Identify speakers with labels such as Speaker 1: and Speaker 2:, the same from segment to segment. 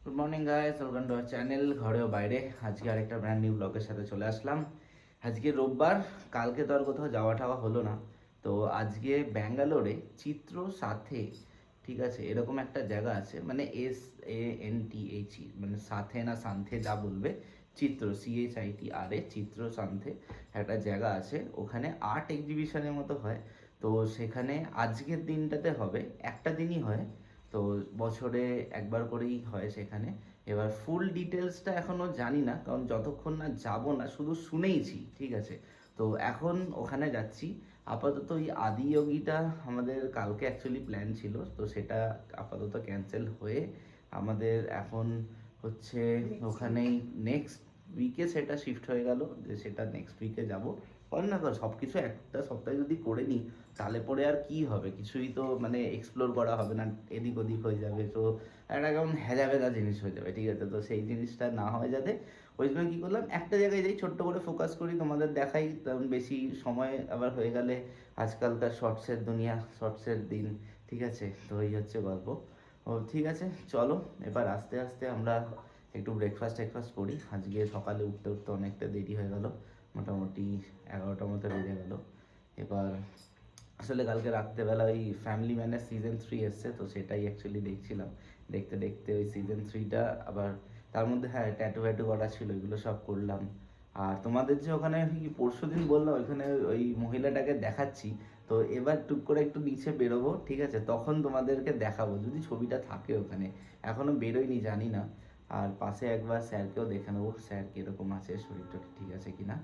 Speaker 1: Good morning guys, welcome to our channel ঘরে ও বাইরে। আজকে আরেকটা ব্র্যান্ড নিউ ব্লগের সাথে চলে আসলাম। আজকে রোববার, কালকে তো আর কোথাও যাওয়া টাওয়া হলো না। তো আজকে ব্যাঙ্গালোরে চিত্র সাথে, ঠিক আছে, এরকম একটা জায়গা আছে, মানে SANTHE, মানে সাথে না সান্থে যা বলবে, চিত্র CHITRA, চিত্র সান্থে একটা জায়গা আছে। ওখানে আর্ট এক্সিবিশনের মতো হয়। তো সেখানে আজকের দিনটাতে হবে, একটা দিনই হয়। তো বছরে একবার করেই হয় সেখানে। এবার ফুল ডিটেলসটা এখনো জানি না, কারণ যতক্ষণ না যাব না শুধু শুনেইছি, ঠিক আছে। তো এখন ওখানে যাচ্ছি। আপাতত এই আদিয়োগীটা আমাদের কালকে অ্যাকচুয়ালি প্ল্যান ছিল, তো সেটা আপাতত ক্যান্সেল হয়ে আমাদের এখন হচ্ছে ওখানেই নেক্সট উইকে সেটা শিফট হয়ে গেল, যে সেটা নেক্সট উইকে যাব। কারণ না, সব কিছু একটা সপ্তাহে যদি করে নিই তাহলে পরে আর কি হবে, কিছুই তো মানে এক্সপ্লোর করা হবে না, এদিক ওদিক হয়ে যাবে। তো একটা কেমন হেজা ভেজা জিনিস হয়ে যাবে, ঠিক আছে। তো সেই জিনিসটা না হয় যাতে, ওই জন্য কী করলাম, একটা জায়গায় যাই, ছোট্ট করে ফোকাস করি, তোমাদের দেখাই। কারণ বেশি সময় আবার হয়ে গেলে আজকালকার শর্টসের দুনিয়া, শর্টসের দিন, ঠিক আছে। তো এই হচ্ছে গল্প। ও ঠিক আছে, চলো এবার আস্তে আস্তে আমরা একটু ব্রেকফাস্ট করি। আজকে সকালে উঠতে উঠতে অনেকটা দেরি হয়ে গেল, মোটামুটি 11টার মতো বেজে গেল। এবার আসলে কালকে রাত্রেবেলা ওই ফ্যামিলি ম্যানের সিজন 3 এসছে, তো সেটাই অ্যাকচুয়ালি দেখছিলাম। দেখতে দেখতে ওই সিজন 3টা আবার, তার মধ্যে হ্যাঁ ট্যাটু ফ্যাটু করা ছিল, এগুলো সব করলাম। আর তোমাদের যে ওখানে কি পরশু দিন বললাম, ওইখানে ওই মহিলাটাকে দেখাচ্ছি। তো এবার টুক করে একটু নিচে বেরোবো, ঠিক আছে, তখন তোমাদেরকে দেখাবো যদি ছবিটা থাকে ওখানে। এখনো বেরোয়নি, জানি না। আর পাশে একবার স্যারকেও দেখে নেবো, স্যার কীরকম আছে, শরীরটা ঠিক আছে কিনা।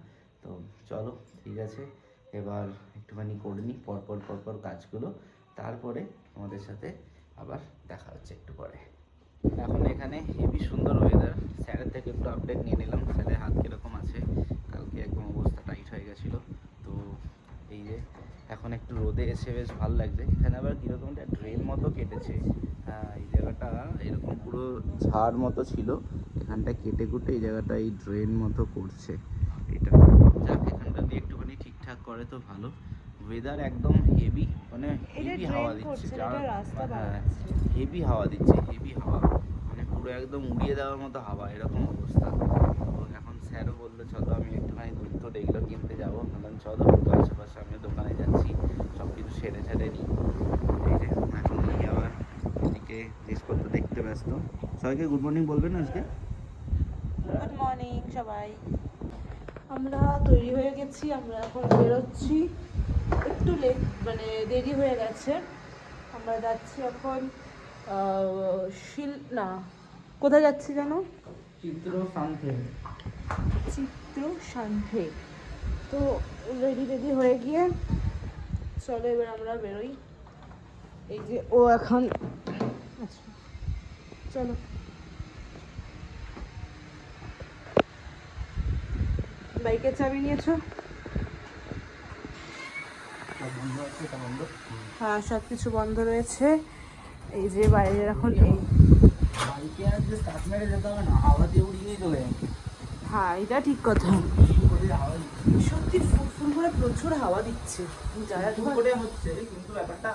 Speaker 1: তো চলো, ঠিক আছে, এবার একটুখানি করে নিই পরপর কাজগুলো, তারপরে আমাদের সাথে আবার দেখা হচ্ছে একটু পরে। এখন এখানে হেভি সুন্দর ওয়েদার। স্যারের থেকে একটু আপডেট নিয়ে নিলাম, স্যারের হাত কীরকম আছে। কালকে একদম অবস্থা টাইট হয়ে গেছিলো। তো এই যে এখন একটু রোদে এসে বেশ ভালো লাগছে। এখানে আবার কীরকম একটা ড্রেন মতো কেটেছে। এই জায়গাটা এরকম পুরো ঝাড় মতো ছিল, এখানটা কেটে কুটে এই জায়গাটা এই ড্রেন মতো করছে। এটা যাক, এখানটা দিয়ে একটুখানি ঠিকঠাক করে তো ভালো। ওয়েদার একদম হেভি, মানে হেভি হাওয়া দিচ্ছে, হ্যাঁ হেভি হাওয়া দিচ্ছে, হেভি হাওয়া, মানে পুরো একদম উড়িয়ে দেওয়ার মতো হাওয়া, এরকম অবস্থা। তো এখন স্যারও বললো চলো, আমি একটুখানি দুধ তো এগুলো কিনতে যাবো, বললাম চলো, তো আশেপাশে আমি দোকানে যাচ্ছি, সব কিছু সেরে ছেড়ে নিই। এই যে এখন নিয়ে আবার এদিকে জিনিসপত্র দেখতে ব্যস্ত। সবাইকে গুড মর্নিং বলবেন আজকে।
Speaker 2: গুড মর্নিং সবাই। আমরা তৈরি হয়ে গেছি, আমরা এখন বেরোচ্ছি। একটু লেট, মানে দেরি হয়ে গেছে। আমরা যাচ্ছি এখন না, কোথায় যাচ্ছি জানো?
Speaker 1: চিত্র সান্থে।
Speaker 2: চিত্র সান্থে। তো রেডি হয়ে গিয়ে চলো এবার আমরা বেরোই। এই যে ও এখন, আচ্ছা চলো। বাইকের চাবি নিয়েছো? হ্যাঁ, সব কিছু বন্ধ রয়েছে। এই যে বাইরে এখন হ্যাঁ, এটা ঠিক কথা। সত্যি ফুরফুর করে প্রচুর হাওয়া দিচ্ছে। যারা
Speaker 1: হচ্ছে কিন্তু ব্যাপারটা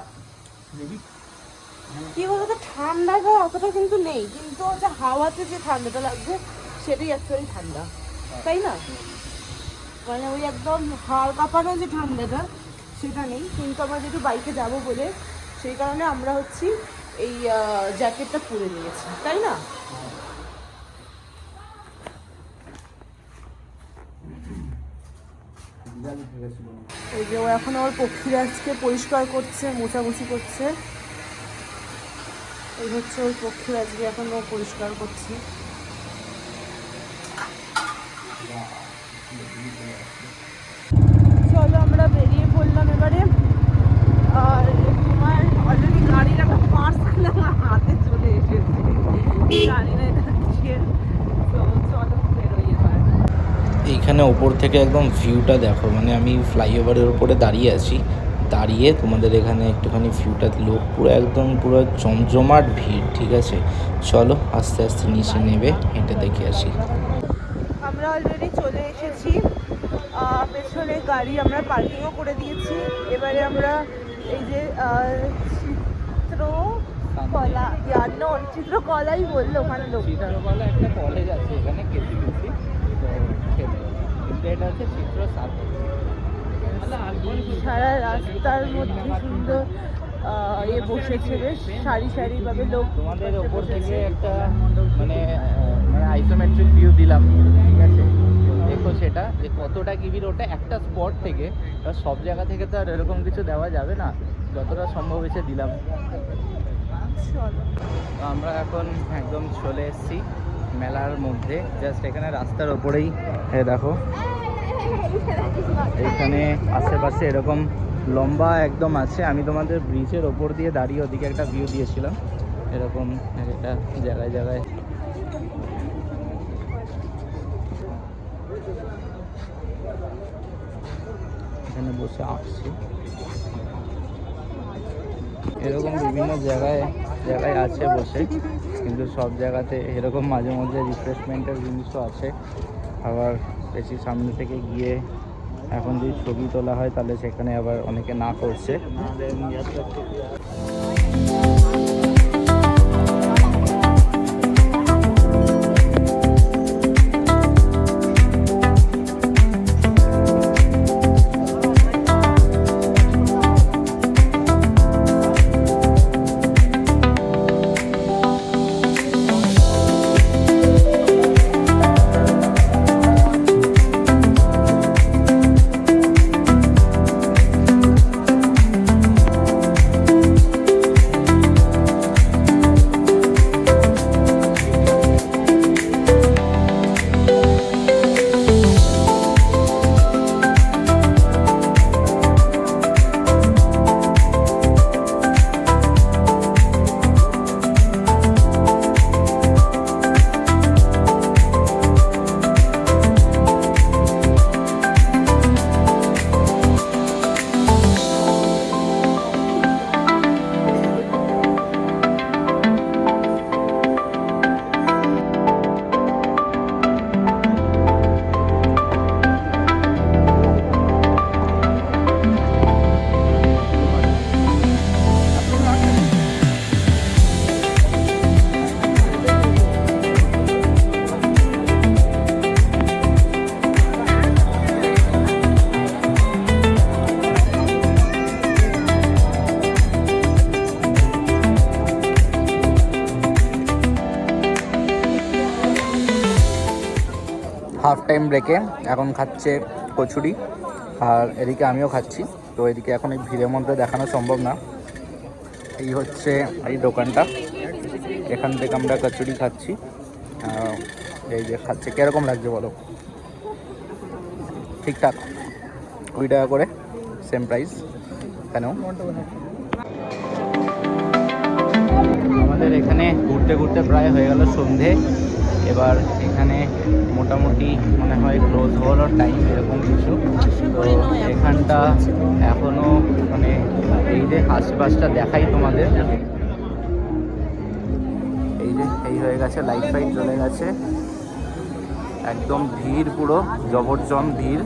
Speaker 2: কি বলতো, ঠান্ডাটা অতটা কিন্তু নেই, কিন্তু যে হাওয়াতে যে ঠান্ডাটা লাগছে সেটাই অ্যাকচুয়ালি ঠান্ডা, তাই না? মানে ওই একদম হাড় কাঁপানো যে ঠান্ডাটা সেটা নেই। কিন্তু আমরা যেহেতু বাইকে যাব বলে, সেই কারণে আমরা হচ্ছি এই জ্যাকেটটা পরে নিয়েছি, তাই না? এই যে ও এখন ওর পক্ষীরাজকে পরিষ্কার করছে, মোছামুছি করছে। এই হচ্ছে ওর পক্ষীরাজকে এখন ও পরিষ্কার করছে। চলো আমরা বেরিয়ে পড়লাম এবারে। আর তোমার অলরেডি গাড়ির একটা পার্সেল আমার হাতে চলে এসেছে, জানি না এটা কিসের। তো চলো বেরোই এবার।
Speaker 1: এইখানে ওপর থেকে একদম ভিউটা দেখো, মানে আমি ফ্লাইওভারের উপরে দাঁড়িয়ে আছি, দাঁড়িয়ে তোমাদের এখানে একটুখানি ভিউটা লোক পুরো একদম পুরো জমজমাট ভিড়, ঠিক আছে। চলো আস্তে আস্তে নিচে নেবে হেঁটে দেখে আসি।
Speaker 2: আমরা অলরেডি চলে এসেছি। পেছনে গাড়ি আমরা পার্কিংও করে দিয়েছি। এবারে আমরা এই যে চিত্র কলা নন চিত্রকলাই বললো ওখানে লোক
Speaker 3: চিত্রকলা একটা কলেজ আছে এখানে কেসিপিসি, তো কিন্তু এটা হচ্ছে চিত্র সাথে।
Speaker 2: সারা রাস্তার মধ্যে সুন্দর বসেছে বেশ সারি সারি ভাবে লোক।
Speaker 3: তোমাদের ওপর থেকে একটা মানে আইসোমেট্রিক ভিউ দিলাম, ঠিক আছে? দেখো সেটা যে কতটা গিভির, ওটা একটা স্পট থেকে, সব জায়গা থেকে তো আর এরকম কিছু দেওয়া যাবে না, যতটা সম্ভব হয়েছে দিলাম। তো আমরা এখন একদম চলে এসেছি মেলার মধ্যে, জাস্ট এখানে রাস্তার ওপরেই দেখো এইখানে আশেপাশে এরকম লম্বা একদম আছে। আমি তোমাদের ব্রিজের ওপর দিয়ে দাঁড়িয়ে ওদিকে একটা ভিউ দিয়েছিলাম, এরকম একটা জায়গায় জায়গায় এখানে বসে আঁকছি। এরকম বিভিন্ন জায়গায় জায়গায় আছে বসে, কিন্তু সব জায়গাতে এরকম মাঝে মধ্যে রিফ্রেশমেন্টের জিনিসও আছে। আবার বেশি সামনে থেকে গিয়ে এখন যদি ছবি তোলা হয় তাহলে সেখানে আবার অনেকে না করছে। হাফ টাইম ব্রেকে এখন খাচ্ছে কচুরি, আর এদিকে আমিও খাচ্ছি। তো এদিকে এখন এই ভিড়ের মধ্যে দেখানো সম্ভব না। এই হচ্ছে এই দোকানটা, এখান থেকে আমরা কচুরি খাচ্ছি। এই যে খাচ্ছে, কীরকম লাগছে বলো? ঠিকঠাক 20 টাকা করে, সেম প্রাইস। কেন আমাদের এখানে ঘুরতে ঘুরতে প্রায় হয়ে গেল সন্ধে। এবার এখানে মোটামুটি মনে হয় ক্লোজ হওয়ার টাইম এরকম কিছু। তো এখানটা এখনও মানে এই যে আশপাশটা দেখাই তোমাদের, এই যে এই হয়ে গেছে, লাইট ফাইট জ্বলে গেছে, একদম ভিড়, পুরো জবরদম ভিড়।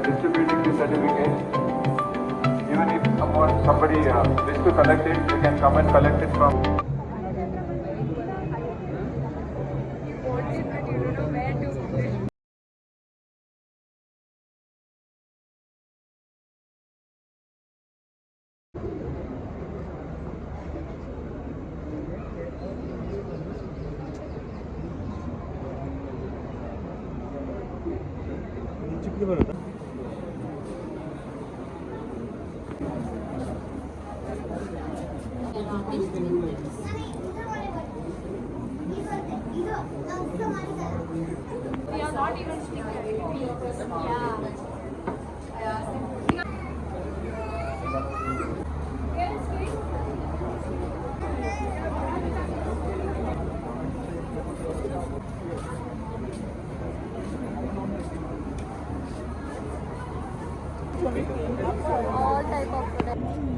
Speaker 4: Distributing the certificate. Even if somebody wish to collect it, you can come and collect it from.
Speaker 5: We are not even stickers. Yeah. All type of products.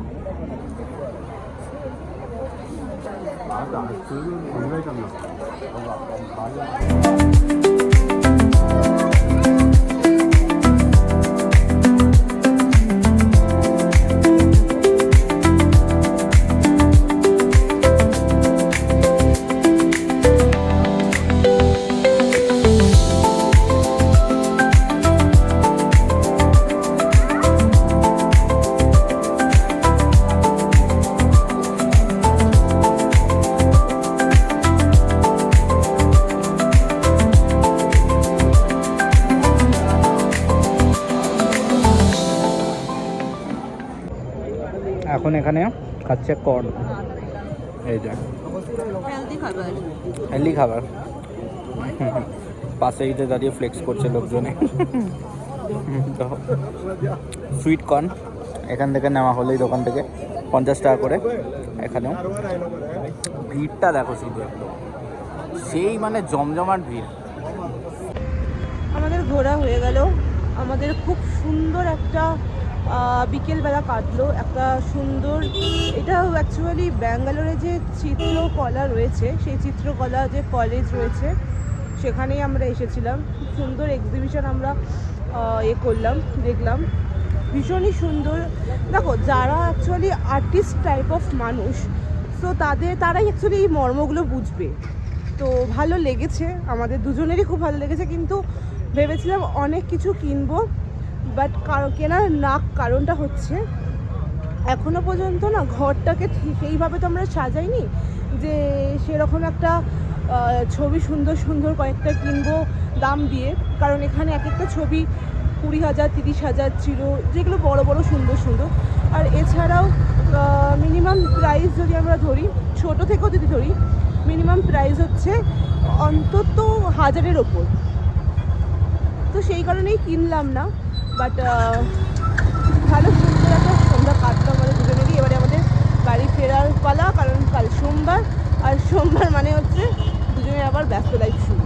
Speaker 3: এখন এখানে খাচ্ছে কর্ন, এই যে
Speaker 2: হেলদি খাবার।
Speaker 3: হেলদি খাবার। পাশে ইতে দাঁড়িয়ে ফ্লেক্স করছে লোকজনে। তো সুইট কর্ন এখান থেকে নেওয়া হলো, এই দোকান থেকে 50 টাকা করে। এখানেও ভিড়টা দেখো শুধু, একদম সেই মানে জমজমাট ভিড়।
Speaker 2: আমাদের ঘোরা হয়ে গেল, আমাদের খুব সুন্দর একটা বিকেলবেলা কাটলো, একটা সুন্দর, এটা অ্যাকচুয়ালি ব্যাঙ্গালোরে যে চিত্রকলা রয়েছে, সেই চিত্রকলা যে কলেজ রয়েছে সেখানেই আমরা এসেছিলাম। খুব সুন্দর এক্সিবিশন আমরা করলাম, দেখলাম, ভীষণই সুন্দর। দেখো, যারা অ্যাকচুয়ালি আর্টিস্ট টাইপ অফ মানুষ, সো তারাই অ্যাকচুয়ালি এই মর্মগুলো বুঝবে। তো ভালো লেগেছে, আমাদের দুজনেরই খুব ভালো লেগেছে, কিন্তু ভেবেছিলাম অনেক কিছু কিনবো, বাট কেনার না কারণটা হচ্ছে এখনো পর্যন্ত না ঘরটাকে ঠিক এইভাবে তো আমরা সাজাইনি যে সেরকম একটা ছবি সুন্দর সুন্দর কয়েকটা কিনবো দাম দিয়ে। কারণ এখানে এক একটা ছবি 20,000 30,000 ছিল, যেগুলো বড় বড় সুন্দর সুন্দর। আর এছাড়াও মিনিমাম প্রাইস যদি আমরা ধরি, ছোটো থেকেও যদি ধরি, মিনিমাম প্রাইস হচ্ছে অন্তত 1000-এর ওপর। তো সেই কারণেই কিনলাম না, বাট ভালো সুন্দর একটা সন্ধ্যা কাটলো আমাদের দুজনেরই। এবারে আমাদের বাড়ি ফেরার পালা, কারণ কাল সোমবার, আর সোমবার মানে হচ্ছে দুজনের আবার ব্যস্ত লাইফ শুরু।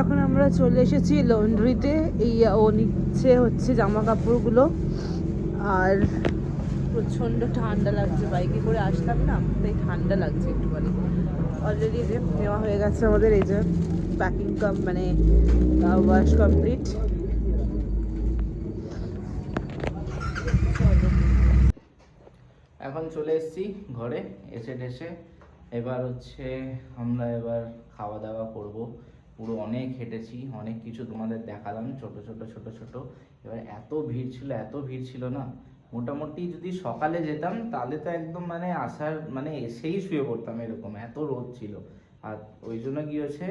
Speaker 2: এখন আমরা চলে এসেছি লন্ড্রিতে। ও নিচ্ছে হচ্ছে জামা কাপড়গুলো, আর প্রচণ্ড ঠান্ডা লাগছে, বাইকে করে আসলাম না, তাই ঠান্ডা লাগছে একটুখানি। অলরেডি যে নেওয়া হয়ে গেছে আমাদের, এই যে প্যাকিং মানে ওয়াশ কমপ্লিট।
Speaker 1: এখন চলে এসেছি ঘরে, এসে এবার হচ্ছে আমরা এবার খাওয়া দাওয়া করব। পুরো অনেক হেঁটেছি, অনেক কিছু তোমাদের দেখালাম, ছোট ছোট। এবার এত ভিড় ছিল না, মোটামুটি যদি সকালে যেতাম তাহলে তো একদম মানে আসার মানে এসেই শুয়ে পড়তাম, এরকম এত রোদ ছিল। আর ওই জন্য কি হয়েছে,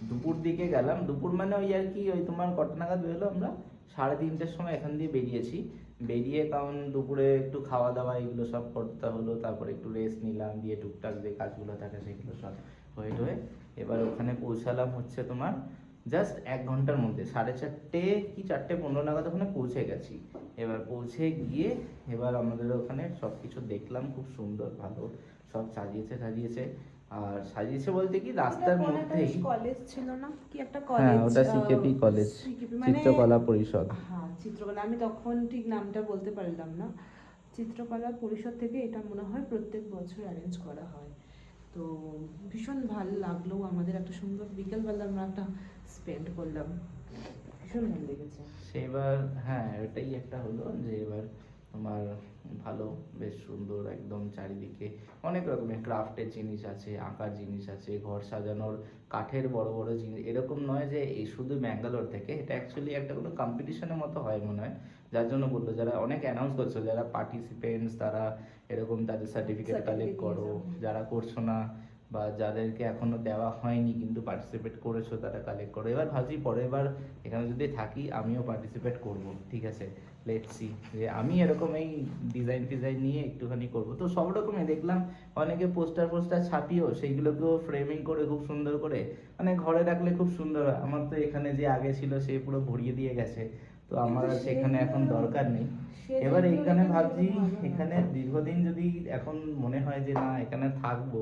Speaker 1: দুপুর দিকে গেলাম, দুপুর মানে ওই আর কি, ওই তোমার কটা নাগাদ বেরোলো, আমরা 3:30-টের সময় এখান দিয়ে বেরিয়ে কারণ দুপুরে একটু খাওয়া দাওয়া এগুলো সব করতে হলো, তারপরে একটু রেস্ট নিলাম, দিয়ে টুকটাক যে কাজগুলো থাকে সেগুলো সব হয়ে এবার ওখানে পৌঁছালাম হচ্ছে তোমার জাস্ট 1 ঘন্টার মধ্যে, 4:30 কি 4:15 নাগাদ ওখানে পৌঁছে গেছি। এবার পৌঁছে গিয়ে এবার আমাদের ওখানে সব কিছু দেখলাম, খুব সুন্দর ভালো সব সাজিয়েছে। আর সাজিয়েছে বলতে কি রাস্তার মধ্যেই
Speaker 2: কলেজ ছিল না কি একটা
Speaker 1: হ্যাঁ,
Speaker 2: কলেজ,
Speaker 1: ওটা সিকেপি কলেজ, চিত্রকলা পরিষদ।
Speaker 2: হ্যাঁ, চিত্রকলা, আমি তখন ঠিক নামটা বলতে পারলাম না। চিত্রকলা পরিষদ থেকে এটা মনে হয় প্রত্যেক বছর অ্যারেঞ্জ করা হয়। তো ভীষণ ভালো লাগলো, আমাদের একটা সুন্দর বিকেলবেলা আমরা একটা স্পেন্ড করলাম, ভীষণ ভালো লেগেছে।
Speaker 1: সেবার হ্যাঁ, এটাই একটা হলো যে এবার তোমার ভালো, বেশ সুন্দর একদম, চারিদিকে অনেক রকমের ক্রাফটের জিনিস আছে, আঁকার জিনিস আছে, ঘর সাজানোর কাঠের বড় বড় জিনিস। এরকম নয় যে এই শুধু ব্যাঙ্গালোর থেকে, এটা অ্যাকচুয়ালি একটা কোনো কম্পিটিশনের মতো হয় মনে হয়, যার জন্য বললো যারা অনেক অ্যানাউন্স করছো, যারা পার্টিসিপেন্টস তারা এরকম তাদের সার্টিফিকেট কালেক্ট করো, যারা করছো না বা যাদেরকে এখনো দেওয়া হয়নি কিন্তু পার্টিসিপেট করেছো তারা কালেক্ট করো। এবার ভাবছি পরের বার এখানে যদি থাকি আমিও পার্টিসিপেট করব, ঠিক আছে, লেটস সি, যে আমি এরকম এই ডিজাইন নিয়ে একটুখানি করব। তো সব রকমই দেখলাম, অনেকে পোস্টার ছাপিয়েও সেইগুলোকেও ফ্রেমিং করে খুব সুন্দর করে মানে ঘরে রাখলে খুব সুন্দর হয়। আমার তো এখানে যে আগে ছিল সে পুরো ভরিয়ে দিয়ে গেছে, তো আমার আর সেখানে এখন দরকার নেই। এবার এইখানে ভাবছি, এখানে দীর্ঘদিন যদি এখন মনে হয় যে না এখানে থাকবো,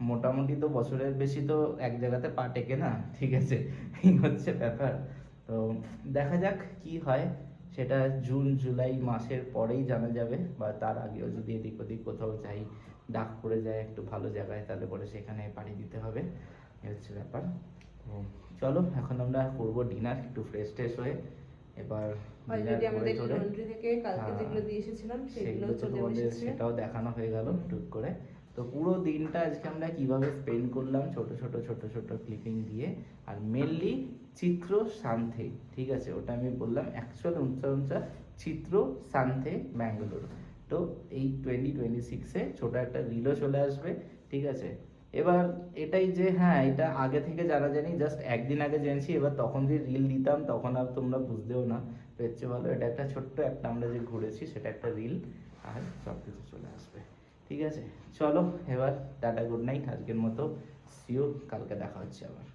Speaker 1: মোটামুটি তো বছরের বেশি তো এক জায়গাতে পা টেকে না, ঠিক আছে, এই হচ্ছে ব্যাপার। তো দেখা যাক কি হয়, সেটা জুন জুলাই মাসের পরেই জানা যাবে, বা তার আগেও যদি এদিক ওদিক কোথাও যাই, ডাক পড়ে যায় একটু ভালো জায়গায়, তাহলে পরে সেখানে পাড়ি দিতে হবে, এই হচ্ছে ব্যাপার। তো চলো এখন আমরা করবো ডিনার, একটু ফ্রেশ হয়ে। এবার
Speaker 2: অলরেডি আমাদের লন্ড্রি থেকে কালকে যেগুলো দিয়ে এসেছিলাম সেগুলো চলে এসেছে,
Speaker 1: সেটাও দেখানো হয়ে গেল টুক করে। তো পুরো দিনটা আজকে আমরা কিভাবে স্পেন্ড করলাম ছোট ছোট ক্লিপিং দিয়ে, আর মেনলি চিত্র শান্তি, ঠিক আছে, ওটা আমি বললাম অ্যাকচুয়াল উঞ্চা চিত্র সান্থে ব্যাঙ্গালোর। তো এই 2026-এ ছোট একটা রিলও চলে আসবে, ঠিক আছে। এবার এটাই যে হ্যাঁ, এটা আগে থেকে জানা জানি, জাস্ট একদিন আগে জেনেছি, এবার তখন যে রিল দিতাম তখন আর তোমরা বুঝতেও না। তো এর চেয়ে ভালো এটা একটা ছোট্ট একটা আমরা যে ঘুরেছি সেটা একটা রিল, আর সব কিছু চলে আসবে, ঠিক আছে। চলো এবার টাটা, গুড নাইট আজকের মতো, সিও, কালকে দেখা হচ্ছে আবার।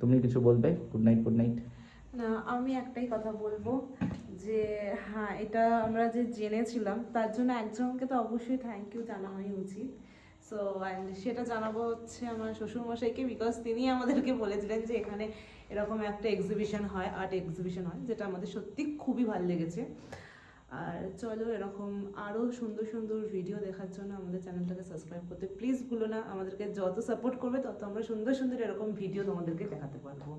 Speaker 1: তুমি কিছু বলবে? Good night, good night.
Speaker 2: না, আমি একটাই কথা বলবো যে হ্যাঁ, এটা আমরা যে জেনেছিলাম তার জন্য একজনকে তো অবশ্যই থ্যাংক ইউ জানানোই উচিত। সো অ্যান্ড সেটা জানাবো হচ্ছে আমার শ্বশুরমশাইকে, বিকজ তিনি আমাদেরকে বলেছিলেন যে এখানে এরকম একটা এক্সিবিশন হয়, আর্ট এক্সিবিশন হয়, যেটা আমাদের সত্যি খুবই ভালো লেগেছে। আর চলো, এরকম আরও সুন্দর সুন্দর ভিডিও দেখার জন্য আমাদের চ্যানেলটাকে সাবস্ক্রাইব করতে প্লিজ ভুলো না। আমাদেরকে যত সাপোর্ট করবে তত আমরা সুন্দর সুন্দর এরকম ভিডিও তোমাদেরকে দেখাতে পারবো।